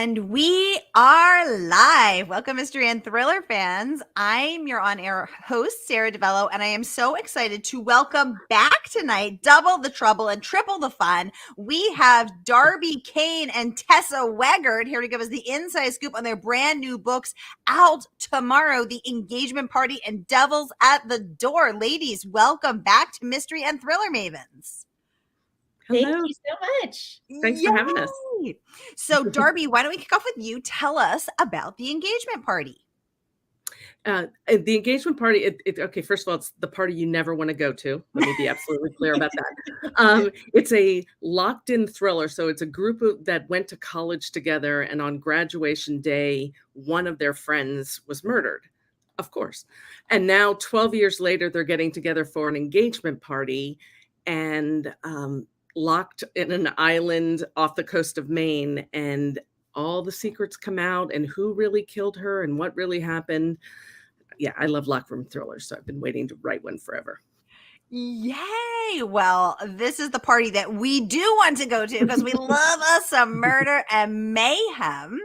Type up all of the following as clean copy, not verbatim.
And we are live. Welcome, mystery and thriller fans. I'm your on-air host, Sara DiVello, and I am so excited to welcome back tonight, double the trouble and triple the fun. We have Darby Kane and Tessa Wegert here to give us the inside scoop on their brand new books out tomorrow, The Engagement Party and Devils at the Door. Ladies, welcome back to Mystery and Thriller Mavens. Hello. Thank you so much. Thanks for having us. So, Darby, why don't we kick off with you? Tell us about the engagement party. The engagement party, okay, first of all, it's the party you never want to go to. Let me be absolutely clear about that. It's a locked-in thriller. So it's a group that went to college together, and on graduation day, one of their friends was murdered, of course. And now, 12 years later, they're getting together for an engagement party, and locked in an island off the coast of Maine, and all the secrets come out and who really killed her and what really happened. Yeah, I love locked room thrillers, so I've been waiting to write one forever. Yay! Well, this is the party that we do want to go to because we love us some murder and mayhem.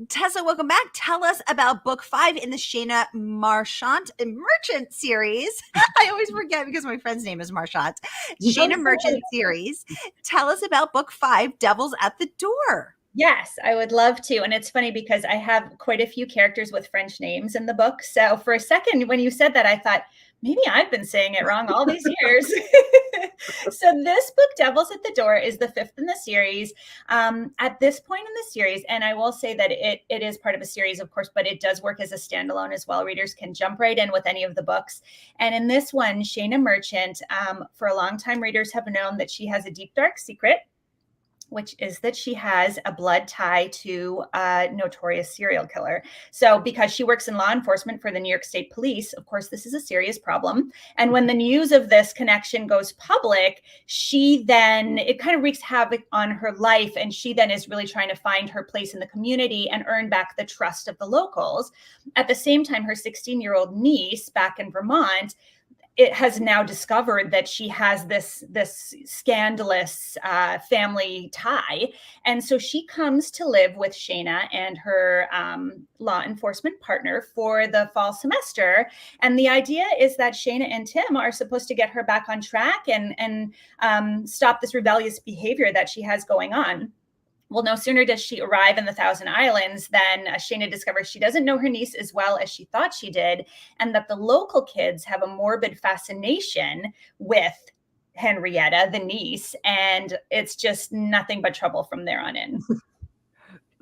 Tessa, welcome back. Tell us about book 5 in the Shayna Merchant series. I always forget because my friend's name is Marchant. Shayna Merchant series. Tell us about book 5, Devils at the Door. Yes, I would love to. And it's funny because I have quite a few characters with French names in the book. So for a second, when you said that, I thought, maybe I've been saying it wrong all these years. So this book, Devils at the Door, is the 5th in the series. At this point in the series, and I will say that it is part of a series, of course, but it does work as a standalone as well. Readers can jump right in with any of the books. And in this one, Shayna Merchant, for a long time, readers have known that she has a deep, dark secret, which is that she has a blood tie to a notorious serial killer. So because she works in law enforcement for the New York State Police, of course, this is a serious problem. And when the news of this connection goes public, it kind of wreaks havoc on her life. And she then is really trying to find her place in the community and earn back the trust of the locals. At the same time, her 16-year-old niece back in Vermont, it has now discovered that she has this scandalous family tie. And so she comes to live with Shayna and her law enforcement partner for the fall semester. And the idea is that Shayna and Tim are supposed to get her back on track and stop this rebellious behavior that she has going on. Well, no sooner does she arrive in the Thousand Islands than Shayna discovers she doesn't know her niece as well as she thought she did, and that the local kids have a morbid fascination with Henrietta, the niece, and it's just nothing but trouble from there on in.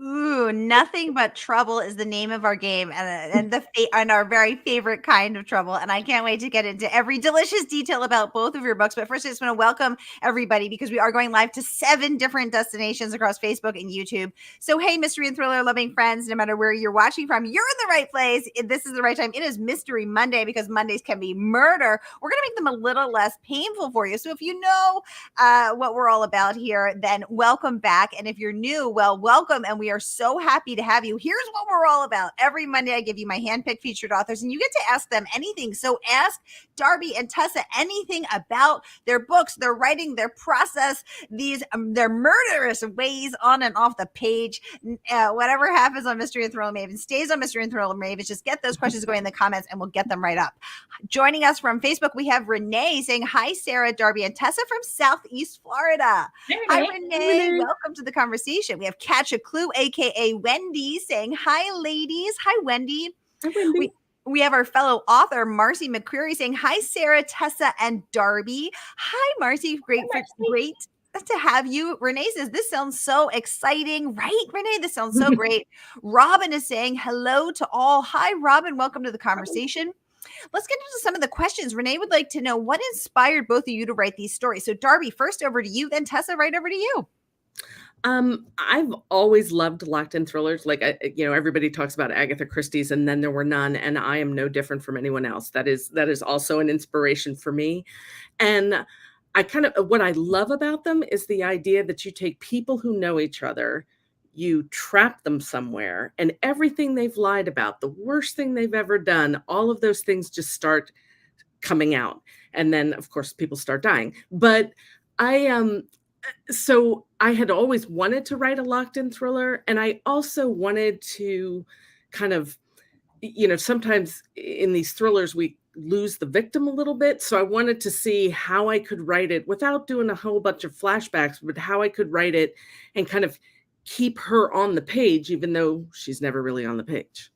Ooh, nothing but trouble is the name of our game, and our very favorite kind of trouble. And I can't wait to get into every delicious detail about both of your books. But first, I just want to welcome everybody because we are going live to 7 different destinations across Facebook and YouTube. So, hey, mystery and thriller loving friends, no matter where you're watching from, you're in the right place. This is the right time. It is Mystery Monday because Mondays can be murder. We're going to make them a little less painful for you. So, if you know what we're all about here, then welcome back. And if you're new, well, welcome. And we are so happy to have you. Here's what we're all about. Every Monday, I give you my handpicked featured authors, and you get to ask them anything. So ask Darby and Tessa anything about their books, their writing, their process, their murderous ways on and off the page. Whatever happens on Mystery and Thriller Maven stays on Mystery and Thriller Maven. Just get those questions going in the comments, and we'll get them right up. Joining us from Facebook, we have Renee saying, hi, Sara, Darby, and Tessa from Southeast Florida. Hi, Renee. Welcome to the conversation. We have Catch a Clue, aka Wendy, saying, hi, ladies. Hi, Wendy. Hi, Wendy. We have our fellow author, Marcy McCreary, saying, hi, Sara, Tessa, and Darby. Hi, Marcy. Great to have you. Renee says, this sounds so exciting. Right, Renee? This sounds so great. Robin is saying, hello to all. Hi, Robin. Welcome to the conversation. Let's get into some of the questions. Renee would like to know what inspired both of you to write these stories. So, Darby, first over to you, then Tessa, right over to you. I've always loved locked-in thrillers. Like, everybody talks about Agatha Christie's and Then There Were None, and I am no different from anyone else. That is also an inspiration for me. And what I love about them is the idea that you take people who know each other, you trap them somewhere, and everything they've lied about, the worst thing they've ever done, all of those things just start coming out. And then, of course, people start dying. But So I had always wanted to write a locked in thriller, and I also wanted to kind of, sometimes in these thrillers we lose the victim a little bit. So I wanted to see how I could write it without doing a whole bunch of flashbacks, but how I could write it and kind of keep her on the page, even though she's never really on the page.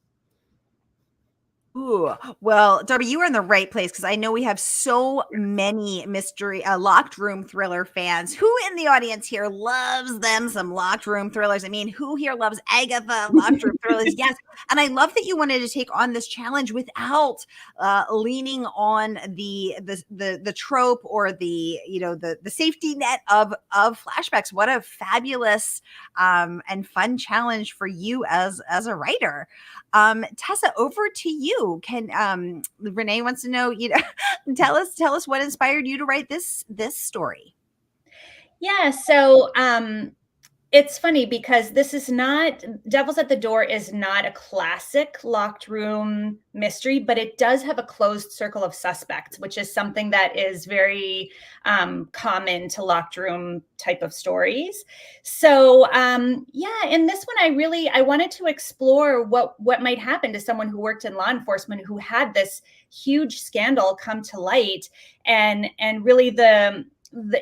Ooh, well, Darby, you are in the right place because I know we have so many mystery, locked room thriller fans. Who in the audience here loves them some locked room thrillers? I mean, who here loves Agatha locked room thrillers? Yes, and I love that you wanted to take on this challenge without leaning on the trope or the safety net of flashbacks. What a fabulous and fun challenge for you as a writer. Tessa, over to you. Can Renee wants to know, tell us what inspired you to write this story. Yeah, so it's funny because this is not Devil's at the Door is not a classic locked room mystery, but it does have a closed circle of suspects, which is something that is very common to locked room type of stories. So yeah, in this one, I wanted to explore what might happen to someone who worked in law enforcement who had this huge scandal come to light, and really the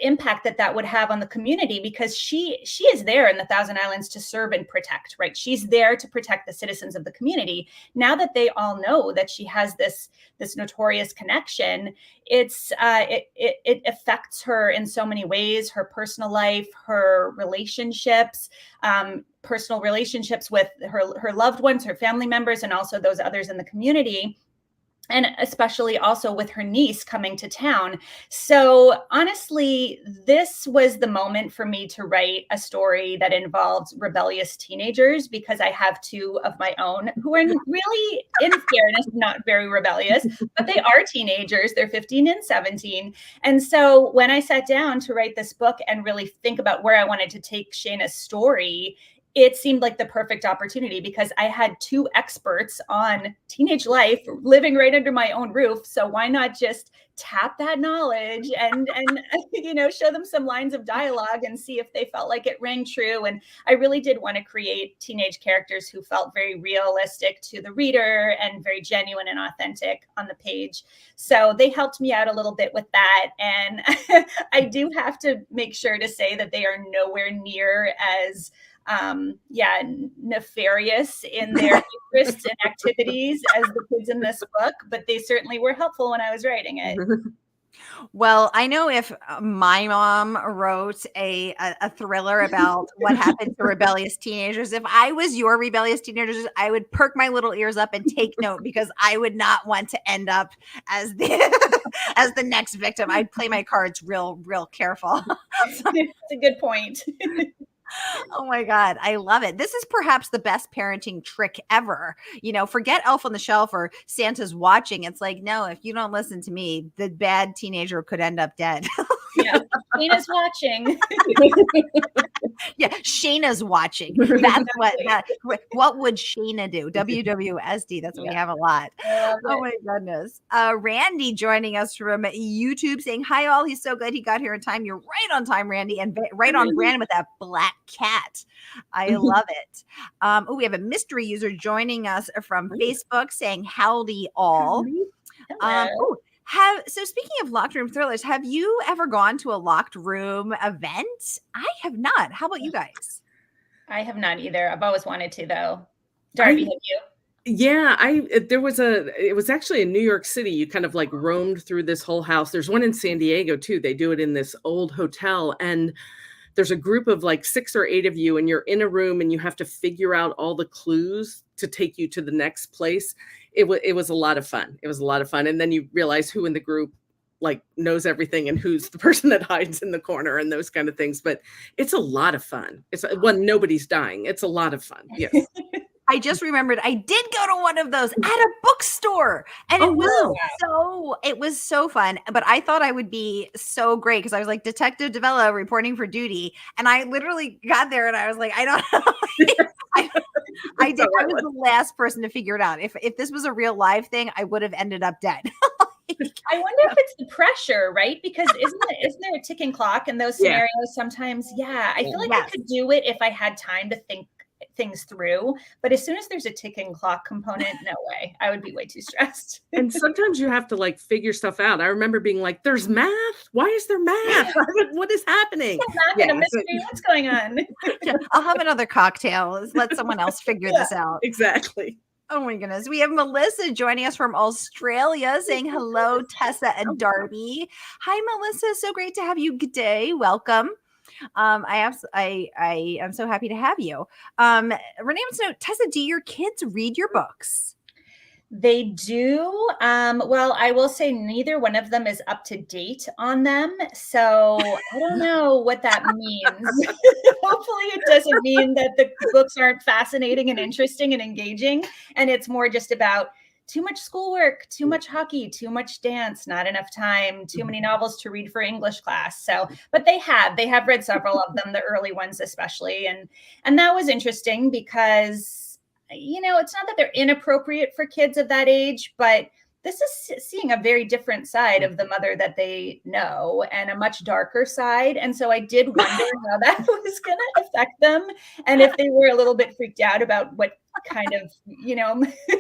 impact that would have on the community, because she is there in the Thousand Islands to serve and protect, right? She's there to protect the citizens of the community. Now that they all know that she has this notorious connection, it affects her in so many ways: her personal life, her relationships, personal relationships with her loved ones, her family members, and also those others in the community. And especially also with her niece coming to town. So honestly, this was the moment for me to write a story that involved rebellious teenagers, because I have two of my own who are really, in fairness, not very rebellious, but they are teenagers. They're 15 and 17. And so when I sat down to write this book and really think about where I wanted to take Shayna's story, it seemed like the perfect opportunity, because I had two experts on teenage life living right under my own roof. So why not just tap that knowledge and show them some lines of dialogue and see if they felt like it rang true. And I really did want to create teenage characters who felt very realistic to the reader and very genuine and authentic on the page. So they helped me out a little bit with that. And I do have to make sure to say that they are nowhere near as nefarious in their interests and activities as the kids in this book, but they certainly were helpful when I was writing it. Well, I know if my mom wrote a thriller about what happened to rebellious teenagers, if I was your rebellious teenagers, I would perk my little ears up and take note, because I would not want to end up as the next victim. I'd play my cards real careful. That's a good point. Oh my God. I love it. This is perhaps the best parenting trick ever. Forget Elf on the Shelf or Santa's watching. It's like, no, if you don't listen to me, the bad teenager could end up dead. Yeah. Shayna's watching. Yeah. Shayna's watching. That's what would Shayna do? WWSD. That's what we have a lot. Oh my goodness. Randy joining us from YouTube saying, hi all. He's so good. He got here in time. You're right on time, Randy, and right on brand with that black cat. I love it. We have a mystery user joining us from Facebook saying, howdy all. So speaking of locked room thrillers, have you ever gone to a locked room event? I have not. How about you guys? I have not either. I've always wanted to, though. Darby, have you? Yeah, it was actually in New York City. You kind of like roamed through this whole house. There's one in San Diego too. They do it in this old hotel, and there's a group of like 6 or 8 of you, and you're in a room and you have to figure out all the clues to take you to the next place. It was a lot of fun. It was a lot of fun. And then you realize who in the group like knows everything and who's the person that hides in the corner and those kind of things. But it's a lot of fun. It's when nobody's dying. It's a lot of fun. Yes. I just remembered I did go to one of those at a bookstore, and it was so fun. But I thought I would be so great because I was like Detective DiVello reporting for duty, and I literally got there and I was like, I don't know. I was the last person to figure it out. If this was a real live thing, I would have ended up dead. I wonder if it's the pressure, right? Because isn't there a ticking clock in those Yeah. scenarios sometimes? Yeah, I feel like I Yes. could do it if I had time to think things through. But as soon as there's a ticking clock component, no way. I would be way too stressed. And sometimes you have to like figure stuff out. I remember being like, there's math? Why is there math? What is happening? Math in a mystery. What's going on? Yeah, I'll have another cocktail. Let someone else figure this out. Exactly. Oh my goodness. We have Melissa joining us from Australia saying hello, Tessa and Darby. Hi, Melissa. So great to have you. Good day. Welcome. I am so happy to have you. Renee wants to know, Tessa, do your kids read your books? They do. Well, I will say neither one of them is up to date on them. So I don't know what that means. Hopefully, it doesn't mean that the books aren't fascinating and interesting and engaging. And it's more just about too much schoolwork, too much hockey, too much dance, not enough time, too many novels to read for English class. So, but they have read several of them, the early ones especially. And that was interesting because it's not that they're inappropriate for kids of that age, but this is seeing a very different side of the mother that they know and a much darker side. And so I did wonder how that was going to affect them and if they were a little bit freaked out about what kind of,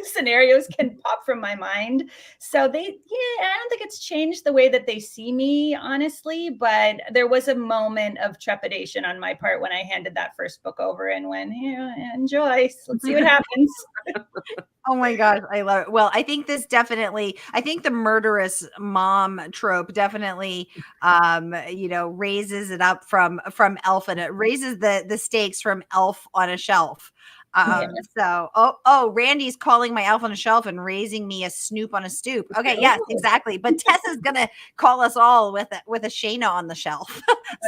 scenarios can pop from my mind. So I don't think it's changed the way that they see me, honestly, but there was a moment of trepidation on my part when I handed that first book over and went, enjoy. Let's see what happens. Oh my gosh, I love it. Well, I think the murderous mom trope definitely raises it up from Elf, and it raises the stakes from Elf on a Shelf. So Randy's calling my Elf on a Shelf and raising me a Snoop on a Stoop. Okay, yes, exactly. But Tessa's gonna call us all with a Shayna on the shelf.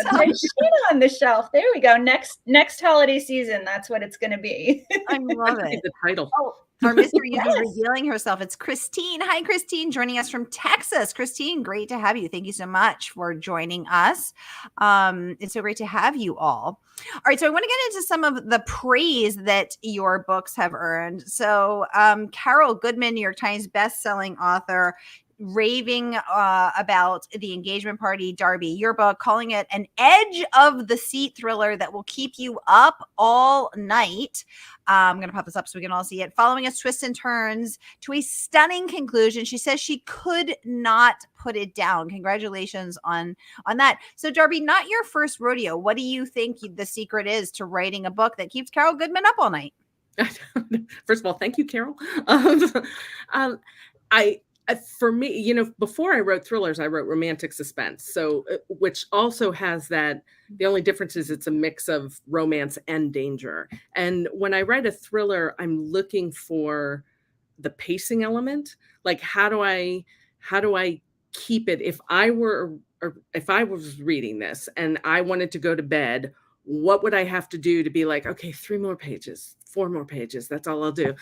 Shayna on the shelf. There we go. Next holiday season, that's what it's gonna be. I love it. The title. Oh, our mystery is revealing herself. It's Christine. Hi, Christine, joining us from Texas. Christine, great to have you. Thank you so much for joining us. It's so great to have you all. All right, so I want to get into some of the praise that your books have earned. So Carol Goodman, New York Times best-selling author, raving about The Engagement Party, Darby, your book, calling it an edge of the seat thriller that will keep you up all night. I'm going to pop this up so we can all see it. Following its twists and turns to a stunning conclusion. She says she could not put it down. Congratulations on that. So Darby, not your first rodeo. What do you think the secret is to writing a book that keeps Carol Goodman up all night? First of all, thank you, Carol. For me, before I wrote thrillers, I wrote romantic suspense. So, which also has that, the only difference is it's a mix of romance and danger. And when I write a thriller, I'm looking for the pacing element. Like, how do I keep it? If I was reading this and I wanted to go to bed, what would I have to do to be like, okay, 3 more pages, 4 more pages, that's all I'll do.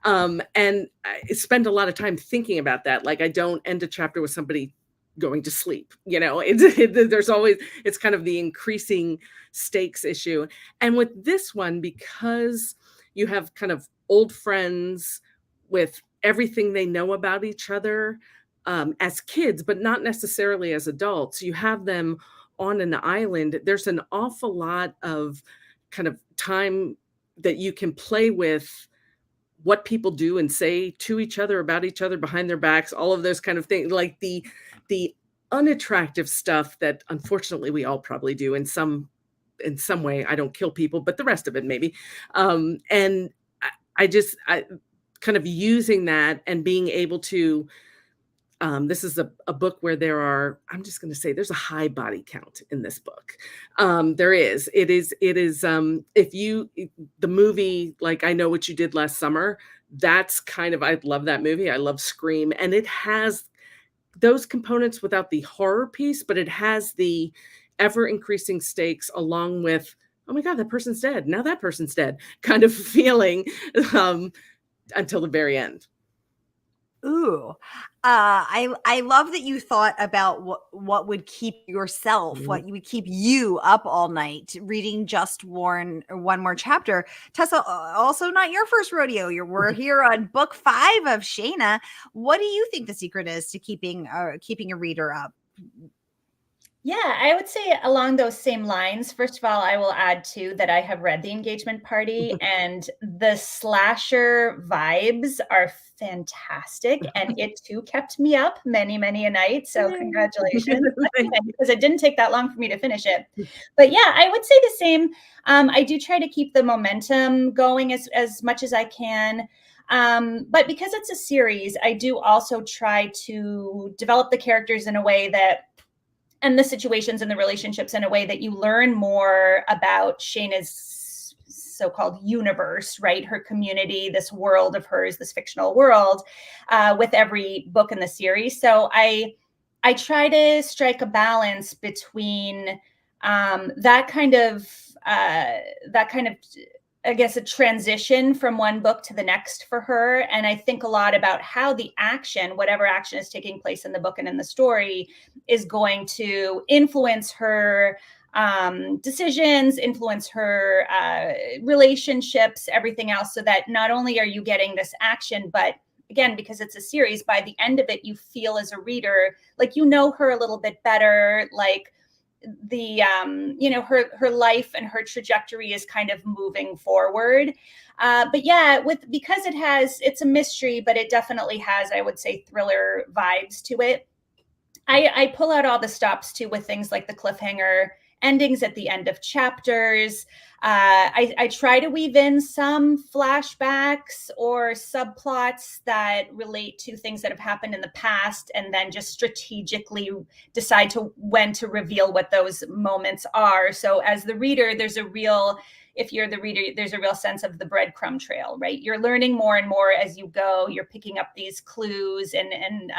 And I spend a lot of time thinking about that. Like, I don't end a chapter with somebody going to sleep. There's always, it's kind of the increasing stakes issue. And with this one, because you have kind of old friends with everything they know about each other as kids, but not necessarily as adults, you have them on an island. There's an awful lot of kind of time that you can play with what people do and say to each other about each other behind their backs, all of those kind of things, like the unattractive stuff that unfortunately we all probably do in some way. I don't kill people, but the rest of it maybe. And I kind of using that and being able to, this is a book where I'm just going to say there's a high body count in this book. It is, the movie, like I Know What You Did Last Summer, that's kind of, I love that movie. I love Scream. And it has those components without the horror piece, but it has the ever increasing stakes along with, oh my God, that person's dead. Now that person's dead kind of feeling until the very end. Ooh, I love that you thought about what would keep yourself, Mhm. what you would keep you up all night reading just one more chapter. Tessa, also not your first rodeo. We're here on book 5 of Shayna. What do you think the secret is to keeping a reader up? Yeah, I would say along those same lines. First of all, I will add too that I have read The Engagement Party, and the slasher vibes are fantastic. And it too kept me up many, many a night. So congratulations. Because it didn't take that long for me to finish it. But yeah, I would say the same. I do try to keep the momentum going as much as I can. But because it's a series, I do also try to develop the characters in a way that, and the situations and the relationships in a way that you learn more about Shayna's so-called universe, right? Her community, this world of hers, this fictional world, with every book in the series. So I try to strike a balance between that kind of I guess a transition from one book to the next for her. And I think a lot about how the action, whatever action is taking place in the book and in the story, is going to influence her decisions, influence her relationships, everything else, so that not only are you getting this action, but again, because it's a series, by the end of it, you feel as a reader like you know her a little bit better, like the her life and her trajectory is kind of moving forward. But yeah, because it's a mystery, but it definitely has, I would say, thriller vibes to it. I pull out all the stops too with things like the cliffhanger endings at the end of chapters. I try to weave in some flashbacks or subplots that relate to things that have happened in the past, and then just strategically decide when to reveal what those moments are. So as the reader, if you're the reader, there's a real sense of the breadcrumb trail, right? You're learning more and more as you go. You're picking up these clues and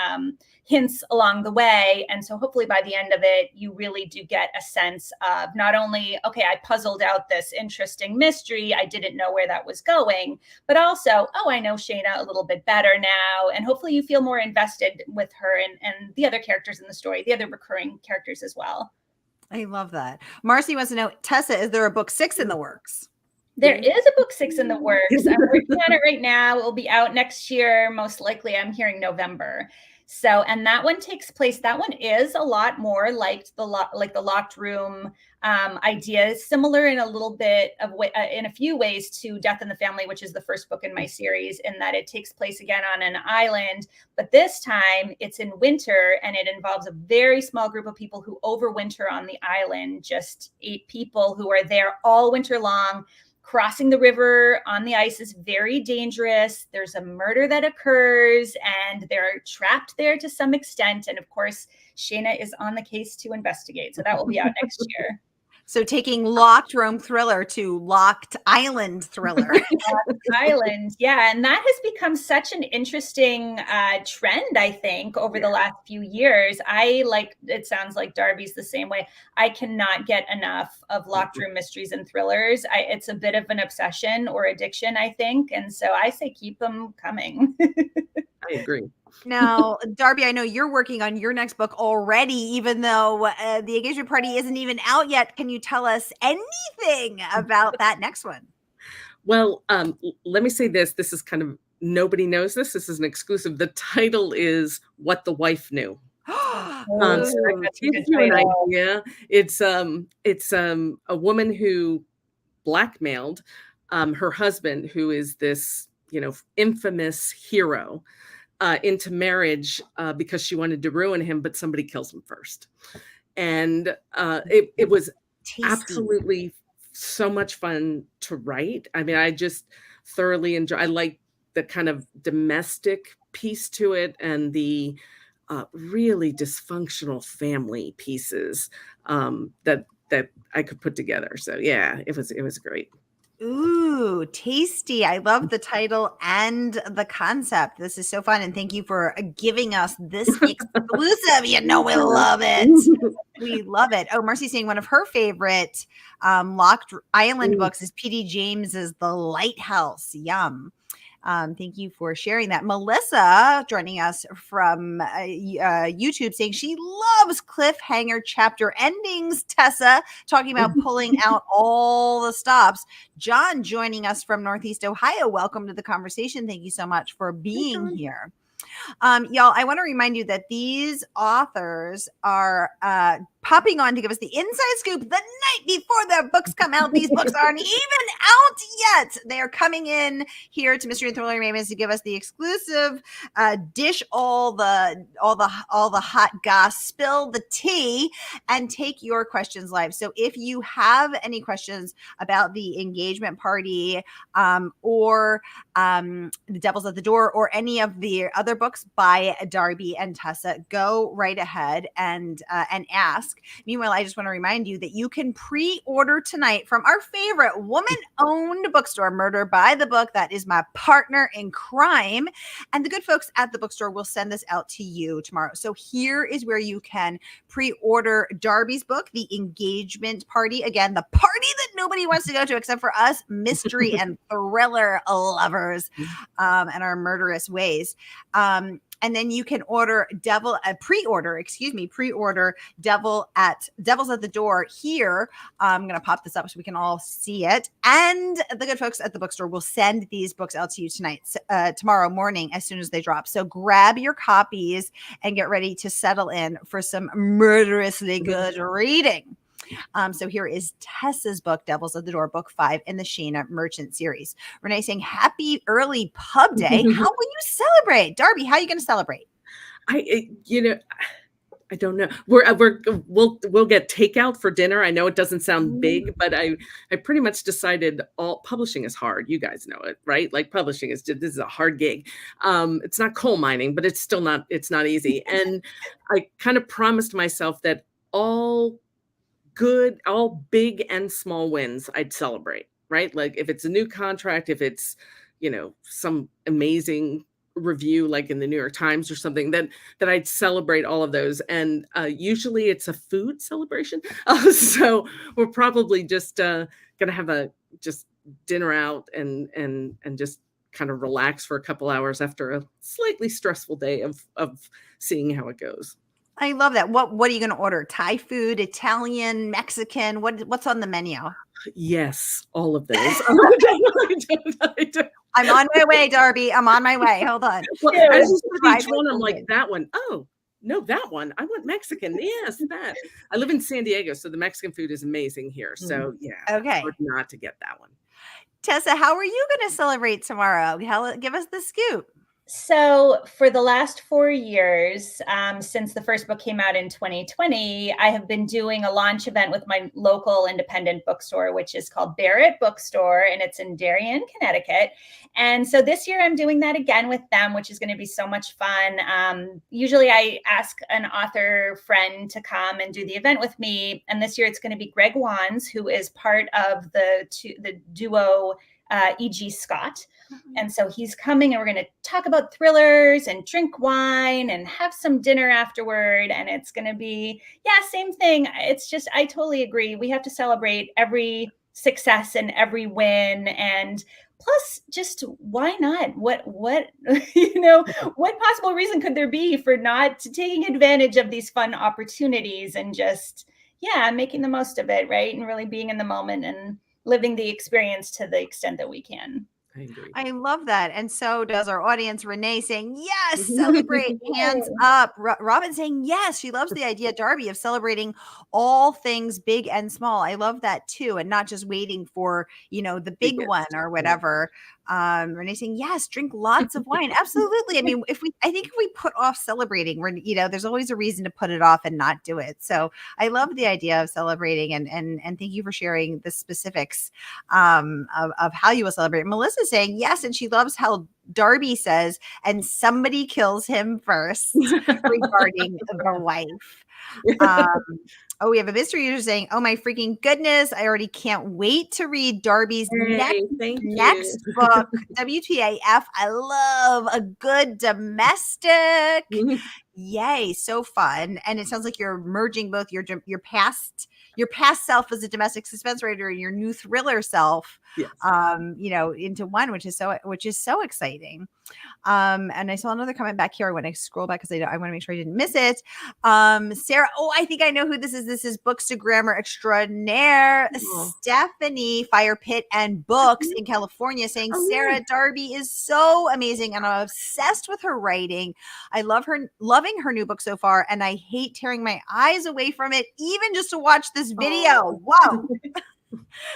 hints along the way. And so hopefully by the end of it, you really do get a sense of not only, okay, I puzzled out this interesting mystery, I didn't know where that was going, but also, oh, I know Shayna a little bit better now. And hopefully you feel more invested with her and the other characters in the story, the other recurring characters as well. I love that. Marcy wants to know, Tessa, is there a book 6 in the works? There is a book 6 in the works. I'm working on it right now. It will be out next year. Most likely, I'm hearing November. So, and that one takes place. That one is a lot more like the locked room idea, similar in a little bit of in a few ways to Death in the Family, which is the first book in my series, in that it takes place again on an island, but this time it's in winter, and it involves a very small group of people who overwinter on the island. Just 8 people who are there all winter long. Crossing the river on the ice is very dangerous. There's a murder that occurs, and they're trapped there to some extent. And of course, Shayna is on the case to investigate. So that will be out next year. So taking locked room thriller to locked island thriller. Island, yeah, and that has become such an interesting trend, I think, over the last few years. It sounds like Darby's the same way. I cannot get enough of locked room mysteries and thrillers. It's a bit of an obsession or addiction, I think, and so I say keep them coming. I agree. Now, Darby, I know you're working on your next book already, even though The Engagement Party isn't even out yet. Can you tell us anything about that next one? Well, let me say this. This is kind of, nobody knows this. This is an exclusive. The title is What the Wife Knew. So that gives you an idea. It's a woman who blackmailed her husband, who is this, infamous hero, into marriage because she wanted to ruin him, but somebody kills him first. And it was Tasty. Absolutely so much fun to write. I mean, I just thoroughly enjoy. I like the kind of domestic piece to it, and the really dysfunctional family pieces that I could put together. So yeah, it was great. Ooh, tasty. I love the title and the concept. This is so fun. And thank you for giving us this exclusive. We love it. We love it. Oh, Marcy's saying one of her favorite Locked Island books is P.D. James's The Lighthouse. Yum. Thank you for sharing that. Melissa joining us from YouTube saying she loves cliffhanger chapter endings. Tessa talking about pulling out all the stops. John joining us from Northeast Ohio. Welcome to the conversation. Thank you so much for being here. Y'all, I want to remind you that these authors are popping on to give us the inside scoop the night before their books come out. These books aren't even out yet. They are coming in here to Mystery and Thriller Ravens to give us the exclusive dish all the hot goss, spill the tea, and take your questions live. So if you have any questions about the engagement party or The Devil's at the Door or any of the other books by Darby and Tessa, go right ahead and ask. Meanwhile, I just want to remind you that you can pre-order tonight from our favorite woman-owned bookstore, Murder by the Book. That is my partner in crime. And the good folks at the bookstore will send this out to you tomorrow. So here is where you can pre-order Darby's book, The Engagement Party. Again, the party that nobody wants to go to except for us mystery and thriller lovers and our murderous ways. And then you can pre-order Devil's at the Door here. I'm going to pop this up so we can all see it. And the good folks at the bookstore will send these books out to you tomorrow morning as soon as they drop. So grab your copies and get ready to settle in for some murderously good reading. So here is Tessa's book, Devil's at the Door, book 5 in the Shayna Merchant series. Renee saying, happy early pub day. How will you celebrate? Darby, how are you going to celebrate? I don't know. We'll get takeout for dinner. I know it doesn't sound big, but I pretty much decided all publishing is hard. You guys know it, right? Like publishing this is a hard gig. It's not coal mining, but it's not easy. And I kind of promised myself that all big and small wins I'd celebrate, right? Like if it's a new contract, if it's, some amazing review like in the New York Times or something, that I'd celebrate all of those. And usually it's a food celebration. So we're probably just gonna have a dinner out and just kind of relax for a couple hours after a slightly stressful day of seeing how it goes. I love that. What are you going to order? Thai food, Italian, Mexican? What's on the menu? Yes, all of those. I'm on my way, Darby. I'm on my way. Hold on. Well, as you said each one, I'm like, that one. Oh, no, that one. I want Mexican. Yes, that. I live in San Diego, so the Mexican food is amazing here. So yeah, okay, hard not to get that one. Tessa, how are you going to celebrate tomorrow? Give us the scoop. So for the last 4 years, since the first book came out in 2020, I have been doing a launch event with my local independent bookstore, which is called Barrett Bookstore, and it's in Darien, Connecticut. And so this year I'm doing that again with them, which is going to be so much fun. Usually I ask an author friend to come and do the event with me. And this year it's going to be Greg Wands, who is part of the duo E.G. Scott. And so he's coming and we're going to talk about thrillers and drink wine and have some dinner afterward. And it's going to be, same thing. It's just, I totally agree. We have to celebrate every success and every win. And plus, just why not? What possible reason could there be for not taking advantage of these fun opportunities and just, making the most of it, right? And really being in the moment and living the experience to the extent that we can. I agree. I love that. And so does our audience. Renee saying, yes, celebrate, hands up. Robin saying, yes, she loves the idea, Darby, of celebrating all things big and small. I love that too. And not just waiting for, the big one or whatever. Renee saying, yes, drink lots of wine. Absolutely. I mean, I think if we put off celebrating, there's always a reason to put it off and not do it. So I love the idea of celebrating and thank you for sharing the specifics of how you will celebrate. Melissa saying, yes, and she loves how Darby says, and somebody kills him first regarding the wife. We have a mystery user saying, oh my freaking goodness, I already can't wait to read Darby's next book, WTAF. I love a good domestic. Yay, so fun. And it sounds like you're merging both your past self as a domestic suspense writer and your new thriller self, Yes. into one, which is so exciting. And I saw another comment back here. I want to scroll back because I want to make sure I didn't miss it. Sarah, I think I know who this is. This is Bookstagrammar extraordinaire, Stephanie Fire Pit and Books in California, saying Sarah Darby is so amazing and I'm obsessed with her writing. I loving her new book so far, and I hate tearing my eyes away from it, even just to watch this video. Whoa.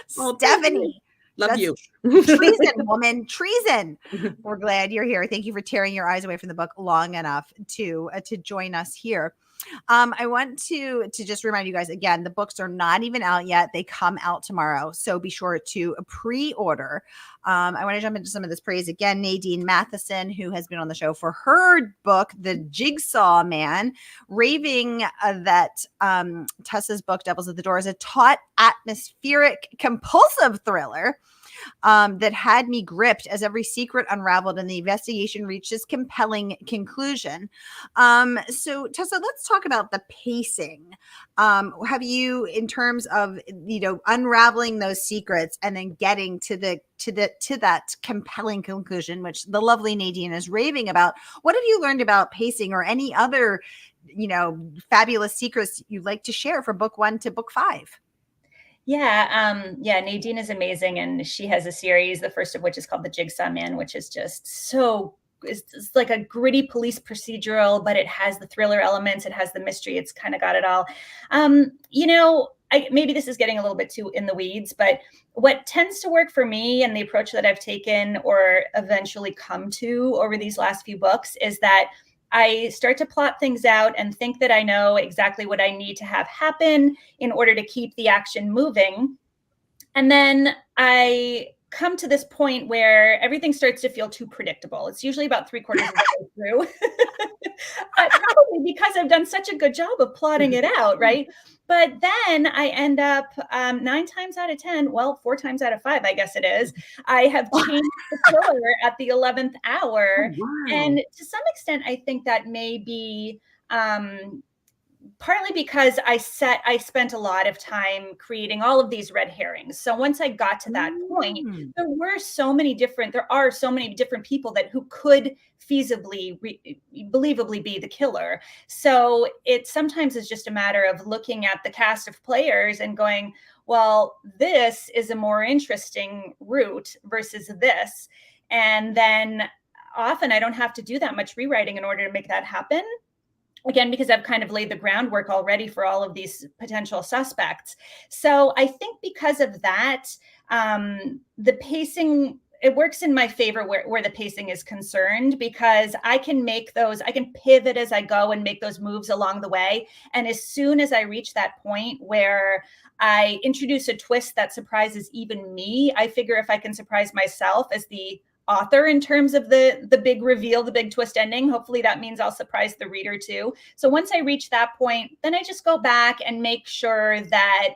Stephanie. Love you. Treason, woman. Treason. We're glad you're here. Thank you for tearing your eyes away from the book long enough to join us here. I want to just remind you guys again, the books are not even out yet. They come out tomorrow. So be sure to pre-order. I want to jump into some of this praise again. Nadine Matheson, who has been on the show for her book, The Jigsaw Man, raving that Tessa's book, Devils at the Door, is a taut, atmospheric, compulsive thriller that had me gripped as every secret unraveled and the investigation reached its compelling conclusion. So Tessa, let's talk about the pacing. Have you, in terms of, unraveling those secrets and then getting to that compelling conclusion, which the lovely Nadine is raving about, what have you learned about pacing or any other, fabulous secrets you'd like to share from book 1 to book 5? Yeah, Nadine is amazing, and she has a series, the first of which is called The Jigsaw Man, which is just it's like a gritty police procedural, but it has the thriller elements, it has the mystery, it's kind of got it all. Maybe this is getting a little bit too in the weeds, but what tends to work for me and the approach that I've taken or eventually come to over these last few books is that I start to plot things out and think that I know exactly what I need to have happen in order to keep the action moving. And then I come to this point where everything starts to feel too predictable. It's usually about 3/4 of the way through. Probably because I've done such a good job of plotting it out, right? But then I end up 9 times out of 10, 4 times out of 5, I guess it is, I have changed the thriller at the 11th hour. Oh, wow. And to some extent, I think that may be partly because I spent a lot of time creating all of these red herrings. So once I got to that point, there are so many different people who could feasibly, believably be the killer. So it sometimes is just a matter of looking at the cast of players and going, well, this is a more interesting route versus this. And then often I don't have to do that much rewriting in order to make that happen. Again, because I've kind of laid the groundwork already for all of these potential suspects. So I think because of that, the pacing, it works in my favor where the pacing is concerned, because I can pivot as I go and make those moves along the way. And as soon as I reach that point where I introduce a twist that surprises even me, I figure if I can surprise myself as the author in terms of the big reveal, the big twist ending, hopefully that means I'll surprise the reader too. So once I reach that point, then I just go back and make sure that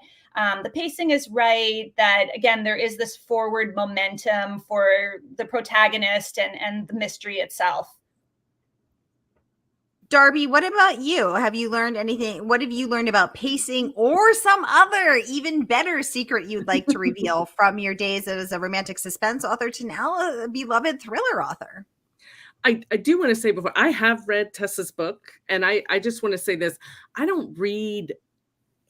the pacing is right, that again, there is this forward momentum for the protagonist and the mystery itself. Darby, what about you? Have you learned anything? What have you learned about pacing or some other even better secret you'd like to reveal from your days as a romantic suspense author to now a beloved thriller author? I do want to say before, I have read Tessa's book, and I just want to say this. I don't read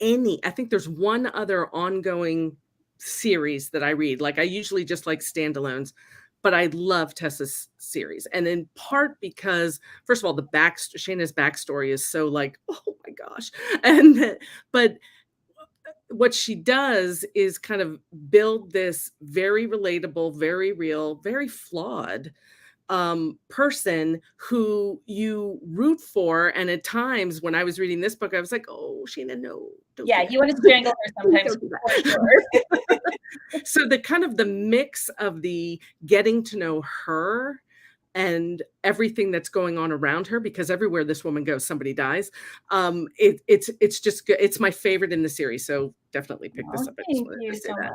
I think there's one other ongoing series that I read. Like, I usually just like standalones. But I love Tessa's series. And in part because, first of all, Shayna's backstory is so like, oh my gosh. But what she does is kind of build this very relatable, very real, very flawed person who you root for. And at times when I was reading this book, I was like, oh, Shayna, no. Yeah, you want to strangle her sometimes. For sure. So the kind of the mix of the getting to know her and everything that's going on around her, because everywhere this woman goes, somebody dies. It's just good. It's my favorite in the series. So definitely pick this up. Thank you so much.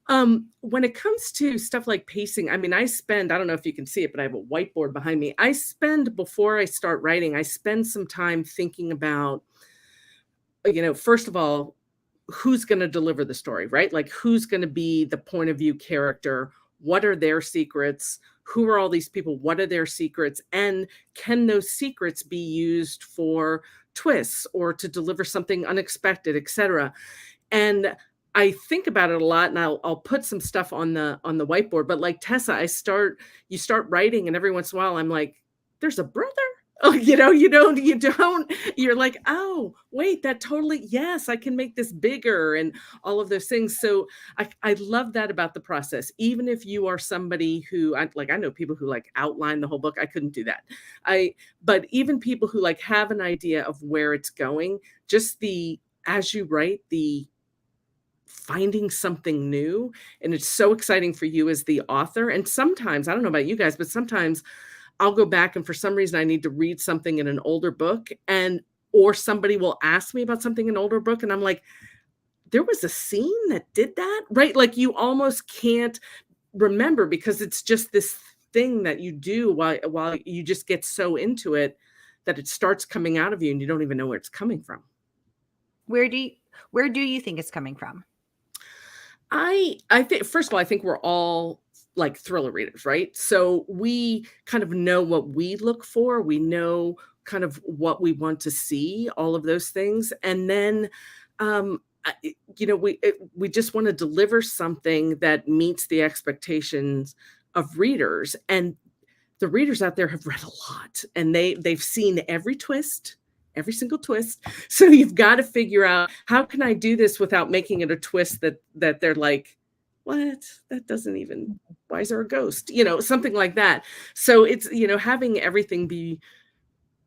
When it comes to stuff like pacing, I mean, I don't know if you can see it, but I have a whiteboard behind me. Before I start writing, I spend some time thinking about, first of all, who's going to deliver the story, right? Like, who's going to be the point of view character? What are their secrets? Who are all these people? What are their secrets? And can those secrets be used for twists or to deliver something unexpected, etc.? And I think about it a lot, and I'll put some stuff on the whiteboard. But like Tessa, you start writing, and every once in a while, I'm like, "There's a brother." Oh, you're like, "Oh, wait, that totally, yes, I can make this bigger," and all of those things. So I love that about the process. Even if you are somebody who, I know people who like outline the whole book. I couldn't do that. But even people who like have an idea of where it's going, just as you write, the finding something new, and it's so exciting for you as the author. And sometimes, I don't know about you guys, but sometimes I'll go back and for some reason I need to read something in an older book, or somebody will ask me about something in an older book, and I'm like, there was a scene that did that, right? Like, you almost can't remember because it's just this thing that you do while you just get so into it that it starts coming out of you and you don't even know where it's coming from. Where do you think it's coming from? I think, first of all, I think we're all like thriller readers, right? So we kind of know what we look for. We know kind of what we want to see, all of those things. And then, we just want to deliver something that meets the expectations of readers. And the readers out there have read a lot, and they've seen every single twist. So you've got to figure out, how can I do this without making it a twist that they're like, what? That doesn't even, why is there a ghost? Something like that. So it's, having everything be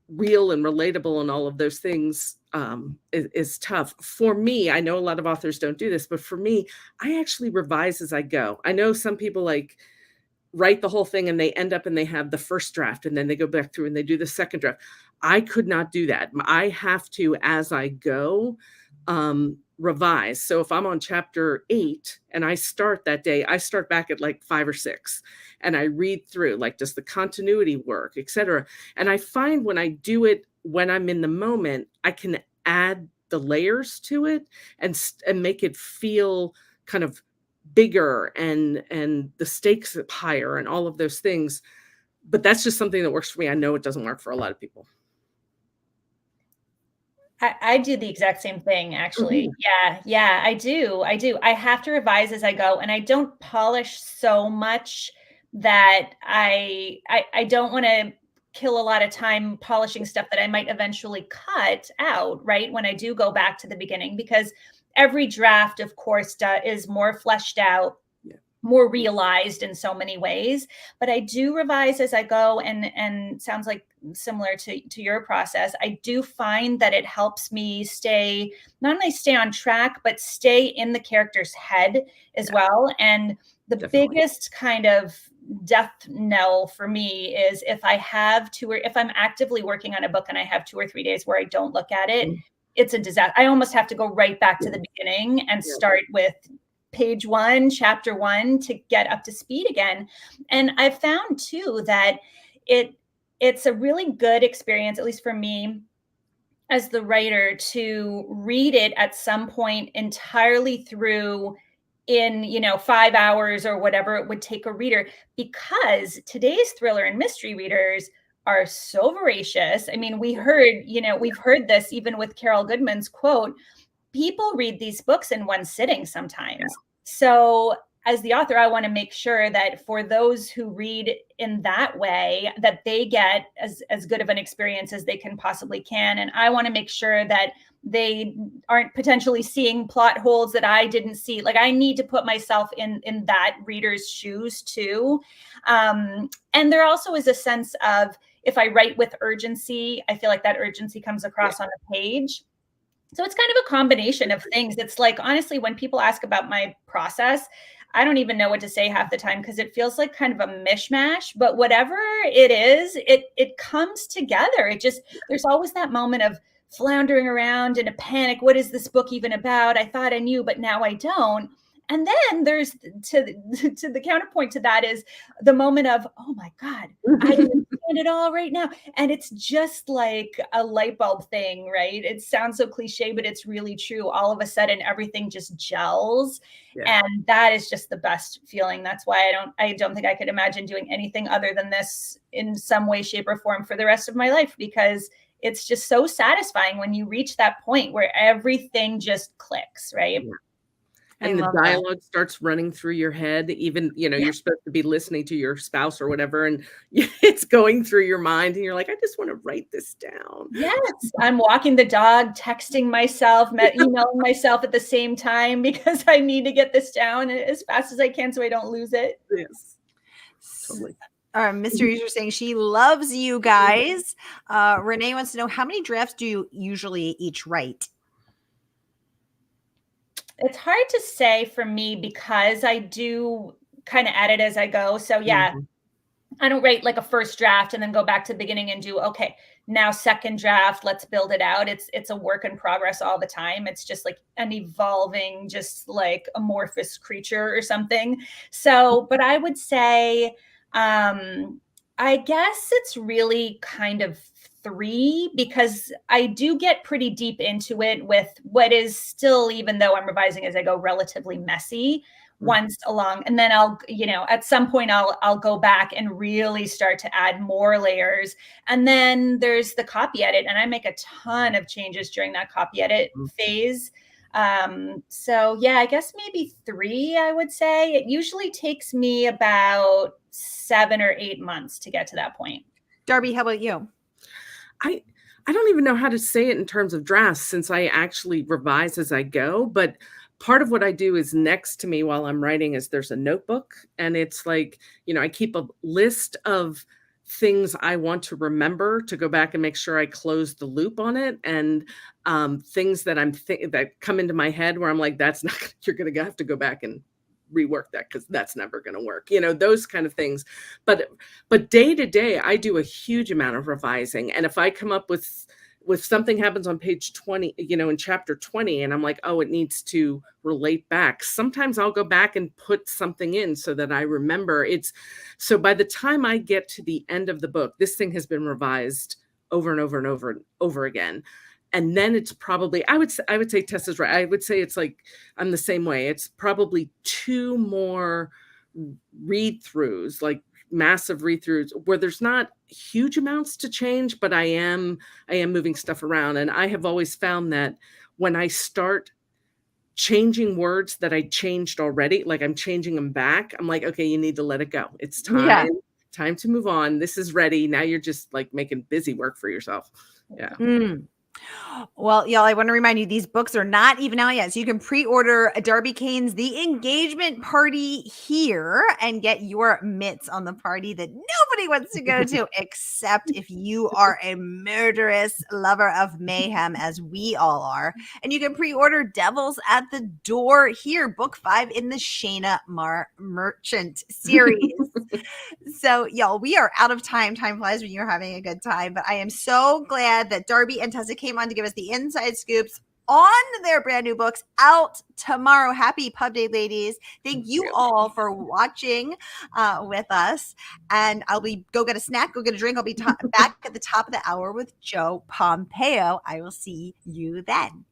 real and relatable and all of those things is tough. For me, I know a lot of authors don't do this, but for me, I actually revise as I go. I know some people like write the whole thing and they end up and they have the first draft and then they go back through and they do the second draft. I could not do that. I have to, as I go, revise. So if I'm on chapter 8 and I start that day, I start back at like 5 or 6 and I read through, like, does the continuity work, etc. And I find when I do it, when I'm in the moment, I can add the layers to it and make it feel kind of bigger and the stakes higher and all of those things. But that's just something that works for me. I know it doesn't work for a lot of people. I do the exact same thing, actually. Mm-hmm. Yeah, I do. I have to revise as I go, and I don't polish so much that I don't want to kill a lot of time polishing stuff that I might eventually cut out, right? When I do go back to the beginning, because every draft, of course, is more fleshed out, more realized in so many ways. But I do revise as I go, and sounds like similar to your process. I do find that it helps me not only stay on track, but stay in the character's head as well. And the biggest kind of death knell for me is if I'm actively working on a book and I have 2 or 3 days where I don't look at it, it's a disaster. I almost have to go right back to the beginning and start with page 1, chapter 1 to get up to speed again. And I've found too that it's a really good experience, at least for me as the writer, to read it at some point entirely through in 5 hours or whatever it would take a reader, because today's thriller and mystery readers are so voracious. I mean, we've heard this even with Carol Goodman's quote, people read these books in one sitting sometimes. Yeah. So as the author, I want to make sure that for those who read in that way, that they get as good of an experience as they possibly can. And I want to make sure that they aren't potentially seeing plot holes that I didn't see. Like, I need to put myself in that reader's shoes too. And there also is a sense of, if I write with urgency, I feel like that urgency comes across on the page. So it's kind of a combination of things. It's like, honestly, when people ask about my process, I don't even know what to say half the time, because it feels like kind of a mishmash, but whatever it is, it comes together. There's always that moment of floundering around in a panic. What is this book even about? I thought I knew, but now I don't. And then there's to the counterpoint to that is the moment of, oh my God, I understand it all right now. And it's just like a light bulb thing, right? It sounds so cliche, but it's really true. All of a sudden, everything just gels. Yeah. And that is just the best feeling. That's why I don't think I could imagine doing anything other than this in some way, shape, or form for the rest of my life, because it's just so satisfying when you reach that point where everything just clicks, right? Yeah. I And the love that. dialogue starts running through your head, even, Yeah. you're supposed to be listening to your spouse or whatever, and it's going through your mind, and you're like, "I just wanna write this down." Yes, I'm walking the dog, texting myself, emailing myself at the same time because I need to get this down as fast as I can so I don't lose it. Yes, totally. Mystery User saying she loves you guys. Renee wants to know, how many drafts do you usually each write? It's hard to say for me because I do kind of edit as I go. So yeah, Mhm. I don't write like a first draft and then go back to the beginning and do, okay, now second draft, let's build it out. It's a work in progress all the time. It's just like an evolving, just like amorphous creature or something. So, but I would say I guess it's really kind of three, because I do get pretty deep into it with what is still, even though I'm revising as I go, relatively messy Mm. once along. And then I'll, at some point I'll go back and really start to add more layers. And then there's the copy edit, and I make a ton of changes during that copy edit Mm. phase. So yeah, I guess maybe three, I would say. It usually takes me about 7 or 8 months to get to that point. Darby, how about you? I I don't even know how to say it in terms of drafts since I actually revise as I go, but part of what I do is next to me while I'm writing is there's a notebook, and it's like, I keep a list of things I want to remember to go back and make sure I close the loop on it, and things that that come into my head where I'm like, that's not you're going to have to go back and rework that because that's never going to work. Those kind of things. But day to day, I do a huge amount of revising. And if I come up with something happens on page 20, in chapter 20, and I'm like, oh, it needs to relate back. Sometimes I'll go back and put something in so that I remember. So by the time I get to the end of the book, this thing has been revised over and over and over and over again. And then it's probably, I would say Tessa's right. I would say it's like, I'm the same way. It's probably two more read throughs, like massive read throughs where there's not huge amounts to change, but I am moving stuff around. And I have always found that when I start changing words that I changed already, like I'm changing them back, I'm like, okay, you need to let it go. It's Yeah. time to move on. This is ready. Now you're just like making busy work for yourself. Yeah. Mm. Well, y'all, I want to remind you, these books are not even out yet. So you can pre-order Darby Kane's The Engagement Party here and get your mitts on the party that nobody wants to go to, except if you are a murderous lover of mayhem, as we all are. And you can pre-order Devils at the Door here, book 5 in the Shayna Merchant series. So, y'all, we are out of time. Time flies when you're having a good time. But I am so glad that Darby and Tessa came on to give us the inside scoops on their brand new books out tomorrow. Happy Pub Day, ladies. Thank you all for watching with us. And I'll go get a snack, go get a drink. I'll be back at the top of the hour with Joe Pompeo. I will see you then.